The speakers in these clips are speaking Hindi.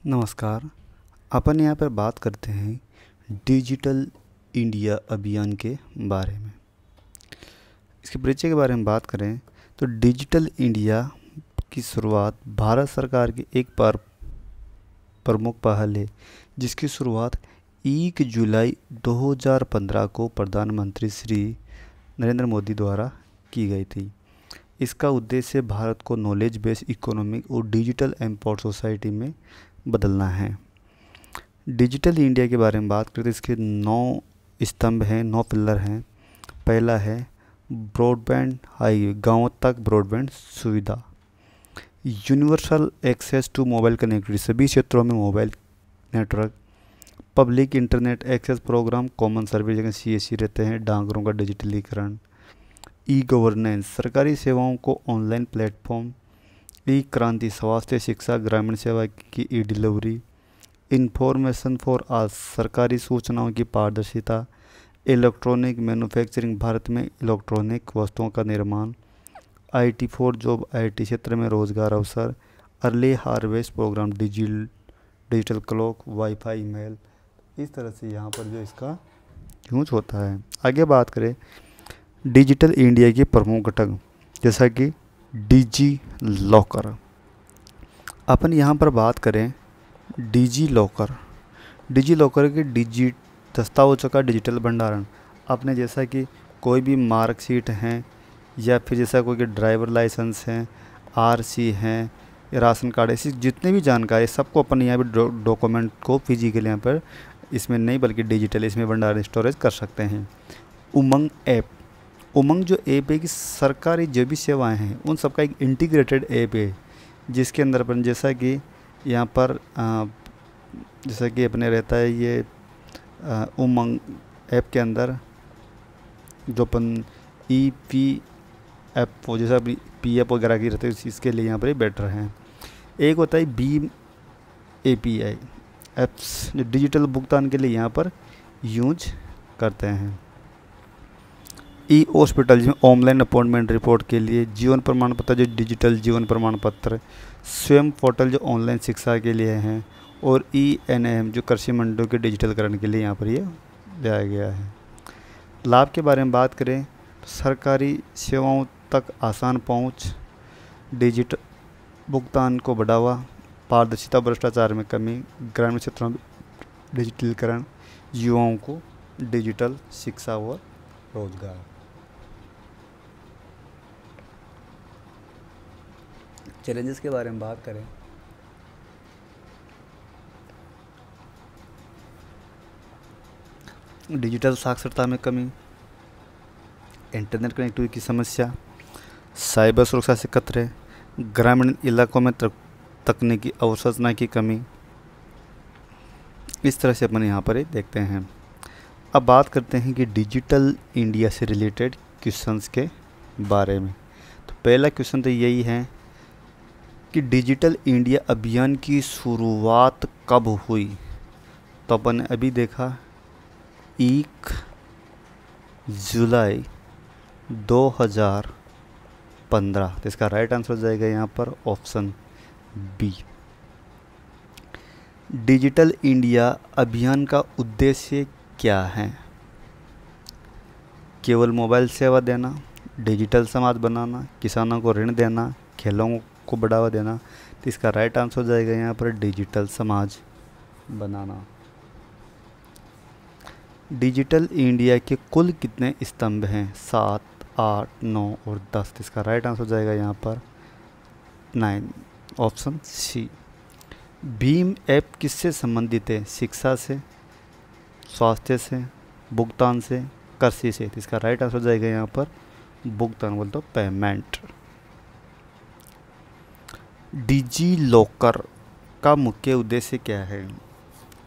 नमस्कार। अपन यहाँ पर बात करते हैं डिजिटल इंडिया अभियान के बारे में। इसके परिचय के बारे में बात करें तो डिजिटल इंडिया की शुरुआत भारत सरकार की एक प्रमुख पहल है, जिसकी शुरुआत 1 जुलाई 2015 को प्रधानमंत्री श्री नरेंद्र मोदी द्वारा की गई थी। इसका उद्देश्य भारत को नॉलेज बेस्ड इकोनॉमिक और डिजिटल एम्पावर्ड सोसाइटी में बदलना है। डिजिटल इंडिया के बारे में बात करें तो इसके 9 स्तंभ हैं, 9 पिलर हैं। पहला है ब्रॉडबैंड हाईवे, गाँव तक ब्रॉडबैंड सुविधा। Universal access to mobile connectivity, सभी क्षेत्रों में mobile network. Public internet access program, common service जगह CSC रहते हैं। डाकघरों का डिजिटलीकरण। ई गवर्नेंस, सरकारी सेवाओं को ऑनलाइन प्लेटफॉर्म। ई क्रांति, स्वास्थ्य शिक्षा ग्रामीण सेवा की ई डिलीवरी। इंफॉर्मेशन फॉर आल, सरकारी सूचनाओं की पारदर्शिता। इलेक्ट्रॉनिक मैन्युफैक्चरिंग, भारत में इलेक्ट्रॉनिक वस्तुओं का निर्माण। IT फॉर जॉब, IT क्षेत्र में रोजगार अवसर। Early harvest program, digital clock, wifi, email. इस तरह से यहाँ पर जो इसका यूज होता है। आगे बात करें डिजिटल इंडिया के प्रमुख घटक, जैसा कि डिजी लॉकर। अपन यहाँ पर बात करें डिजी लॉकर के दस्तावेजों का डिजिटल भंडारण। आपने जैसा कि कोई भी मार्कशीट हैं या फिर जैसा कोई कि ड्राइवर लाइसेंस हैं, RC हैं, राशन कार्ड, ऐसी जितने भी जानकारी सबको अपन यहाँ पे डॉक्यूमेंट को फिजिकल यहाँ पर इसमें नहीं बल्कि डिजिटल इसमें भंडारण स्टोरेज कर सकते हैं। उमंग ऐप, उमंग जो ऐप है कि सरकारी जो भी सेवाएं हैं उन सबका एक इंटीग्रेटेड ऐप है, जिसके अंदर अपन जैसा कि यहाँ पर जैसा कि अपने रहता है ये उमंग ऐप के अंदर जो अपन EPF जैसा PF वगैरह की रहते हैं इसके लिए यहाँ पर बेटर हैं। एक होता है BHIM API एप्स, जो डिजिटल भुगतान के लिए यहाँ पर यूज करते हैं। ई हॉस्पिटल, जिसमें ऑनलाइन अपॉइंटमेंट रिपोर्ट के लिए। जीवन प्रमाण पत्र, जो डिजिटल जीवन प्रमाण पत्र। स्वयं पोर्टल, जो ऑनलाइन शिक्षा के लिए हैं। और ENAM, जो कृषि मंडियों के डिजिटलकरण के लिए यहाँ पर ये लाया गया है। लाभ के बारे में बात करें तो सरकारी सेवाओं तक आसान पहुँच, डिजिटल भुगतान को बढ़ावा, पारदर्शिता, भ्रष्टाचार में कमी, ग्रामीण क्षेत्रों में डिजिटलीकरण, युवाओं को डिजिटल शिक्षा और रोजगार। चैलेंजेस के बारे में बात करें डिजिटल साक्षरता में कमी, इंटरनेट कनेक्टिविटी की समस्या, साइबर सुरक्षा से खतरे, ग्रामीण इलाकों में तकनीकी अवसंरचना की कमी। इस तरह से अपन यहाँ पर ही देखते हैं। अब बात करते हैं कि डिजिटल इंडिया से रिलेटेड क्वेश्चंस के बारे में। तो पहला क्वेश्चन तो यही है कि डिजिटल इंडिया अभियान की शुरुआत कब हुई। तो अपन ने अभी देखा 1 जुलाई 2015। तो इसका राइट आंसर हो जाएगा यहाँ पर ऑप्शन B। डिजिटल इंडिया अभियान का उद्देश्य क्या है? केवल मोबाइल सेवा देना, डिजिटल समाज बनाना, किसानों को ऋण देना, खेलों को बढ़ावा देना। तो इसका राइट आंसर हो जाएगा यहाँ पर डिजिटल समाज बनाना। डिजिटल इंडिया के कुल कितने स्तंभ हैं? 7, 8, 9 और 10। तो इसका राइट आंसर हो जाएगा यहाँ पर 9, ऑप्शन C। भीम ऐप किससे संबंधित है? शिक्षा से, स्वास्थ्य से, भुगतान से, कृषि से। तो इसका राइट आंसर हो जाएगा यहाँ पर भुगतान, बोल तो पेमेंट। डिजी लॉकर का मुख्य उद्देश्य क्या है?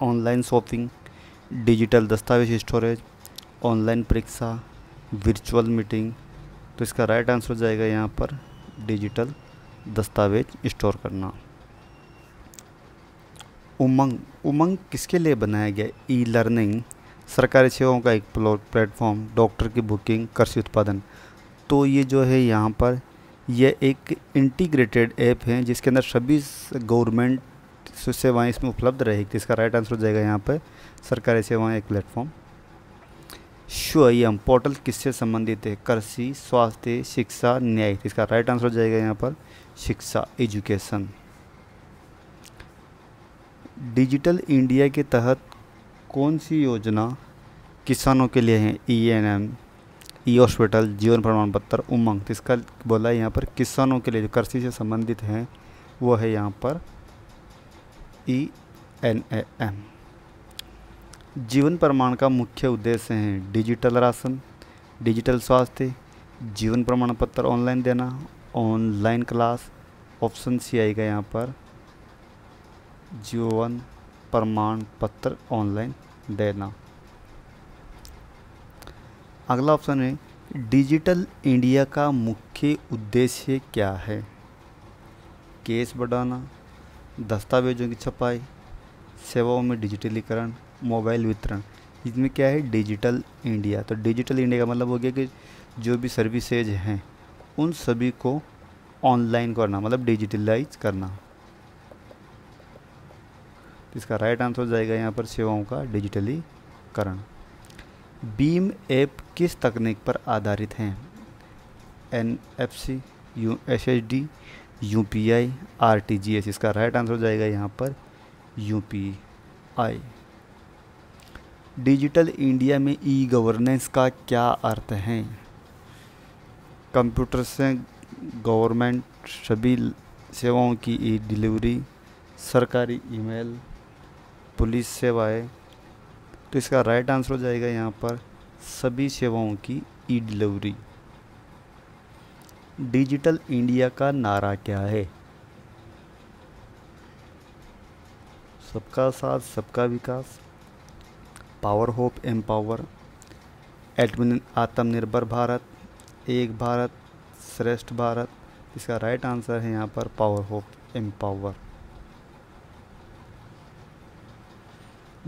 ऑनलाइन शॉपिंग, डिजिटल दस्तावेज स्टोरेज, ऑनलाइन परीक्षा, वर्चुअल मीटिंग। तो इसका राइट आंसर हो जाएगा यहाँ पर डिजिटल दस्तावेज स्टोर करना। उमंग किसके लिए बनाया गया? ई लर्निंग, सरकारी सेवाओं का एक प्लेटफॉर्म, डॉक्टर की बुकिंग, कृषि उत्पादन। तो ये जो है यहाँ पर यह एक इंटीग्रेटेड ऐप है जिसके अंदर सभी गवर्नमेंट सेवाएं इसमें उपलब्ध रहेगी। तो इसका राइट आंसर हो जाएगा यहाँ पर सरकारी सेवाएं एक प्लेटफॉर्म। स्वयं पोर्टल किससे संबंधित है? कृषि, स्वास्थ्य, शिक्षा, न्याय। इसका राइट आंसर हो जाएगा यहाँ पर शिक्षा, एजुकेशन। डिजिटल इंडिया के तहत कौन सी योजना किसानों के लिए है? ENM, ई हॉस्पिटल, जीवन प्रमाण पत्र, उमंग। तो इसका बोला है यहाँ पर किसानों के लिए जो कृषि से संबंधित हैं वो है यहाँ पर ENAM। जीवन प्रमाण का मुख्य उद्देश्य है डिजिटल राशन, डिजिटल स्वास्थ्य, जीवन प्रमाण पत्र ऑनलाइन देना, ऑनलाइन क्लास। ऑप्शन सी आएगा यहाँ पर जीवन प्रमाण पत्र ऑनलाइन देना। अगला ऑप्शन है डिजिटल इंडिया का मुख्य उद्देश्य क्या है? केस बढ़ाना, दस्तावेजों की छपाई, सेवाओं में डिजिटलीकरण, मोबाइल वितरण। इसमें क्या है? Digital India. तो डिजिटल इंडिया का मतलब हो गया कि जो भी सर्विसेज हैं उन सभी को ऑनलाइन करना, मतलब डिजिटलाइज करना। इसका राइट आंसर हो जाएगा यहाँ पर सेवाओं का डिजिटलीकरण। बीम ऐप किस तकनीक पर आधारित हैं? NFC, USSD, UPI, RTGS। इसका राइट आंसर हो जाएगा यहाँ पर UPI। डिजिटल इंडिया में ई गवर्नेंस का क्या अर्थ है? कंप्यूटर से गवर्नमेंट सभी सेवाओं की ई डिलीवरी, सरकारी ईमेल, पुलिस सेवाएं। तो इसका राइट आंसर हो जाएगा यहाँ पर सभी सेवाओं की ई डिलीवरी। डिजिटल इंडिया का नारा क्या है? सबका साथ सबका विकास, पावर होप एम्पावर, आत्मनिर्भर भारत, एक भारत श्रेष्ठ भारत। इसका राइट आंसर है यहाँ पर power hope empower.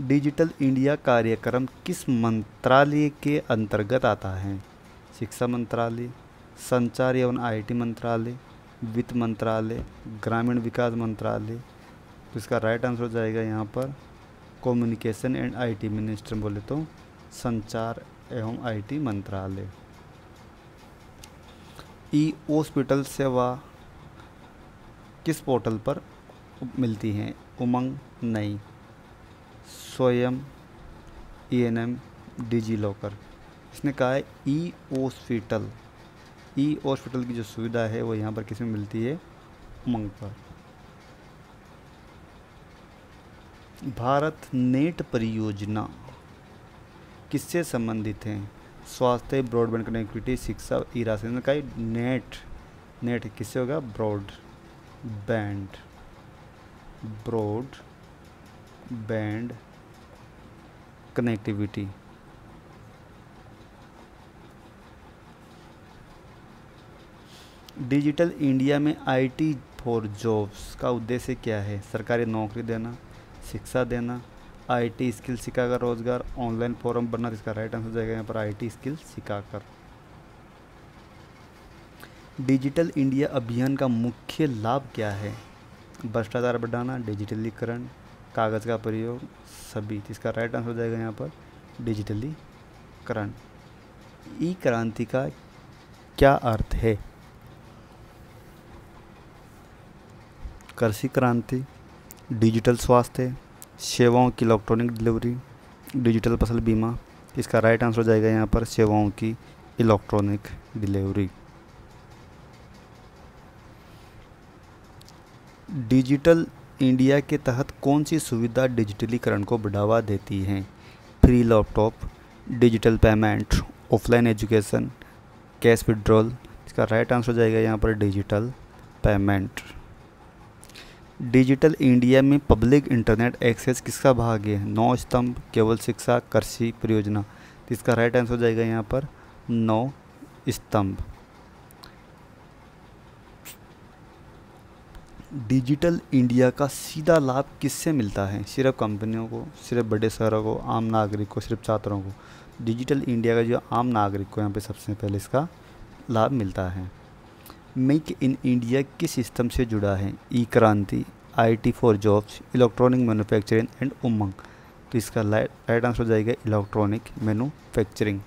Digital India कार्यक्रम किस मंत्रालय के अंतर्गत आता है? शिक्षा मंत्रालय, संचार एवं IT मंत्रालय, वित्त मंत्रालय, ग्रामीण विकास मंत्रालय। तो इसका राइट आंसर हो जाएगा यहाँ पर कम्युनिकेशन एंड IT मिनिस्टर, बोले तो संचार एवं IT मंत्रालय। ई हॉस्पिटल सेवा किस पोर्टल पर मिलती हैं? उमंग, नहीं, स्वयं, ENM, डिजीलॉकर। इसने कहा है ई हॉस्पिटल। ई हॉस्पिटल की जो सुविधा है वो यहाँ पर किस में मिलती है? उमंग पर। भारत नेट परियोजना किससे संबंधित है? स्वास्थ्य, ब्रॉडबैंड कनेक्टिविटी, शिक्षा, ई राशन। का नेट किससे होगा? Broadband connectivity. डिजिटल इंडिया में IT फॉर जॉब्स का उद्देश्य क्या है? सरकारी नौकरी देना, शिक्षा देना, IT स्किल सिखाकर रोजगार, ऑनलाइन फॉर्म भरना। इसका राइट आंसर हो जाएगा यहाँ पर IT स्किल सिखाकर। डिजिटल इंडिया अभियान का मुख्य लाभ क्या है? भ्रष्टाचार बढ़ाना, डिजिटलीकरण, कागज़ का प्रयोग, सभी। इसका राइट आंसर हो जाएगा यहाँ पर डिजिटलीकरण। ई क्रांति का क्या अर्थ है? कृषि क्रांति, डिजिटल स्वास्थ्य, सेवाओं की इलेक्ट्रॉनिक डिलीवरी, डिजिटल फसल बीमा। इसका राइट आंसर हो जाएगा यहाँ पर सेवाओं की इलेक्ट्रॉनिक डिलीवरी। डिजिटल इंडिया के तहत कौन सी सुविधा डिजिटलीकरण को बढ़ावा देती हैं? Free laptop, digital payment, offline education, cash withdrawal. इसका राइट आंसर हो जाएगा यहाँ पर डिजिटल पेमेंट। डिजिटल इंडिया में पब्लिक इंटरनेट एक्सेस किसका भाग है? 9 स्तंभ, केवल शिक्षा, कृषि परियोजना। तो इसका राइट आंसर हो जाएगा यहाँ पर 9 स्तंभ। डिजिटल इंडिया का सीधा लाभ किससे मिलता है? सिर्फ कंपनियों को, सिर्फ बड़े शहरों को, आम नागरिक को, सिर्फ छात्रों को? डिजिटल इंडिया का जो आम नागरिक को यहाँ पे सबसे पहले इसका लाभ मिलता है। मेक इन इंडिया किस स्तंभ से जुड़ा है? E Kranti, IT for jobs, electronic manufacturing and UMANG. तो इसका राइट आंसर हो जाएगा इलेक्ट्रॉनिक मैन्युफैक्चरिंग।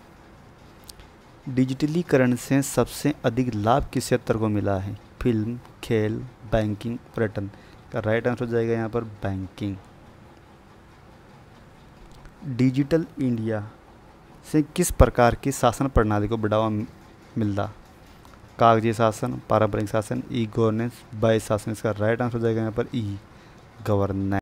डिजिटलीकरण से सबसे अधिक लाभ किस क्षेत्र को मिला है? फिल्म, खेल, बैंकिंग, पर्यटन। का राइट आंसर हो जाएगा यहाँ पर बैंकिंग। डिजिटल इंडिया से किस प्रकार की शासन प्रणाली को बढ़ावा मिलता? कागजी शासन, पारंपरिक शासन, ई गवर्नेंस, बाह्य शासन। इसका राइट आंसर हो जाएगा यहाँ पर ई गवर्नेंस।